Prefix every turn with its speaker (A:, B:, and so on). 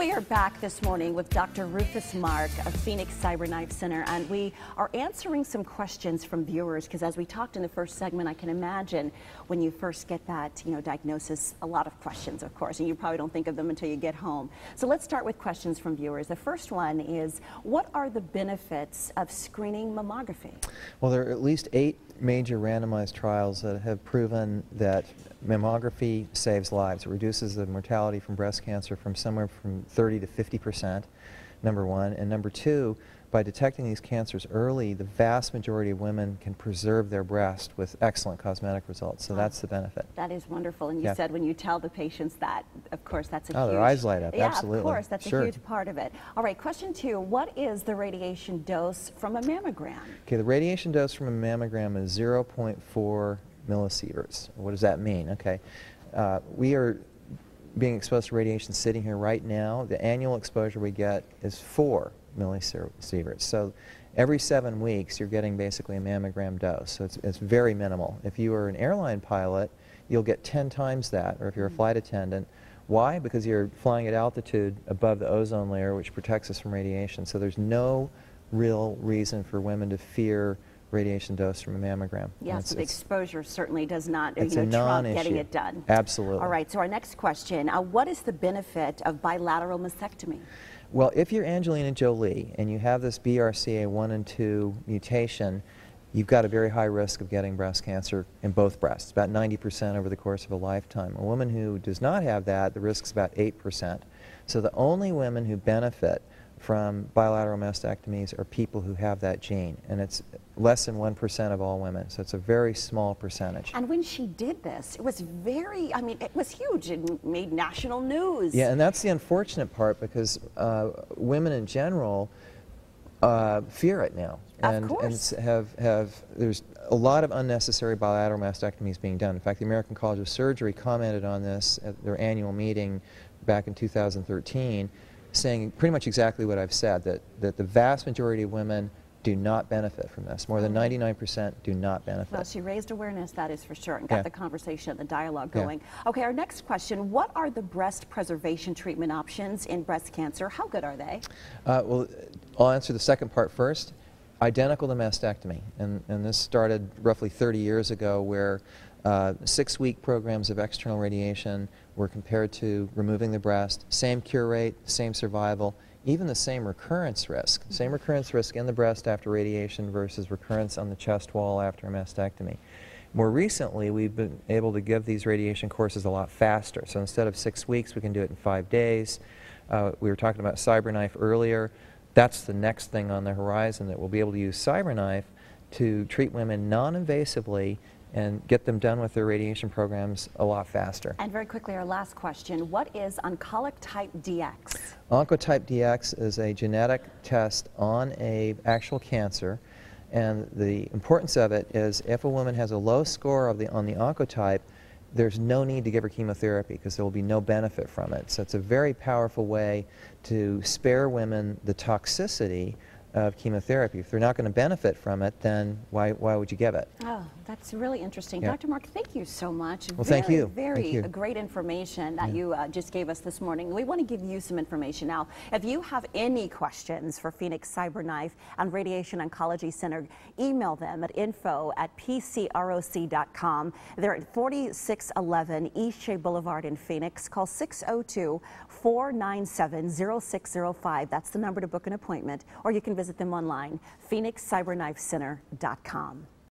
A: We are back this morning with Dr. Rufus Mark of Phoenix Cyberknife Center, and we are answering some questions from viewers because as we talked in the first segment, I can imagine when you first get that diagnosis, a lot of questions, of course, and you probably don't think of them until you get home. So let's start with questions from viewers. The first one is, what are the benefits of screening mammography?
B: Well, there are at least 8 major randomized trials that have proven that mammography saves lives. It reduces the mortality from breast cancer from somewhere from 30 to 50%, number one. And number two, by detecting these cancers early, the vast majority of women can preserve their breast with excellent cosmetic results. So that's the benefit.
A: That is wonderful. And you said when you tell the patients that, of course, that's a huge...
B: their eyes light up, absolutely.
A: Yeah, of course, that's a huge part of it. All right, question 2, what is the radiation dose from a mammogram?
B: Okay, the radiation dose from a mammogram is 0.4 millisieverts. What does that mean? Okay, we are being exposed to radiation sitting here right now. The annual exposure we get is 4 millisieverts. So every 7 weeks you're getting basically a mammogram dose. So it's very minimal. If you are an airline pilot, you'll get 10 times that, or if you're a flight attendant. Why? Because you're flying at altitude above the ozone layer, which protects us from radiation. So there's no real reason for women to fear radiation dose from a mammogram.
A: Yes, so the exposure certainly does not
B: trump
A: getting it done.
B: Absolutely.
A: All right, so our next question, what is the benefit of bilateral mastectomy?
B: Well, if you're Angelina Jolie and you have this BRCA1 and 2 mutation, you've got a very high risk of getting breast cancer in both breasts, about 90% over the course of a lifetime. A woman who does not have that, the risk is about 8%. So the only women who benefit from bilateral mastectomies are people who have that gene, and it's less than 1% of all women, so it's a very small percentage.
A: And when she did this, it was very, I mean, it was huge. It made national news.
B: Yeah, and that's the unfortunate part because women in general fear it now.
A: Of course.
B: And there's a lot of unnecessary bilateral mastectomies being done. In fact, the American College of Surgery commented on this at their annual meeting back in 2013, saying pretty much exactly what I've said, that the vast majority of women do not benefit from this. More than 99% do not benefit.
A: Well, she raised awareness, that is for sure, and got the conversation, the dialogue going. Okay, our next question, what are the breast preservation treatment options in breast cancer? How good are they?
B: Well, I'll answer the second part first. Identical to mastectomy, and this started roughly 30 years ago where 6-week programs of external radiation were compared to removing the breast, same cure rate, same survival, even the same recurrence risk. Same recurrence risk in the breast after radiation versus recurrence on the chest wall after a mastectomy. More recently, we've been able to give these radiation courses a lot faster. So instead of 6 weeks, we can do it in 5 days. We were talking about Cyberknife earlier. That's the next thing on the horizon, that we'll be able to use Cyberknife to treat women non-invasively and get them done with their radiation programs a lot faster.
A: And very quickly, our last question, what is Oncotype DX?
B: Oncotype DX is a genetic test on an actual cancer, and the importance of it is if a woman has a low score on the Oncotype, there's no need to give her chemotherapy because there will be no benefit from it. So it's a very powerful way to spare women the toxicity of chemotherapy. If they're not going to benefit from it, then why would you give it? Oh,
A: that's really interesting.
B: Yeah.
A: Dr. Mark, thank you so much.
B: Well, thank you.
A: Very great information that you just gave us this morning. We want to give you some information now. If you have any questions for Phoenix Cyberknife and Radiation Oncology Center, email them at info@pcroc.com. They're at 4611 East Shea Boulevard in Phoenix. Call 602-497-0605. That's the number to book an appointment, or you can visit them online, phoenixcyberknifecenter.com.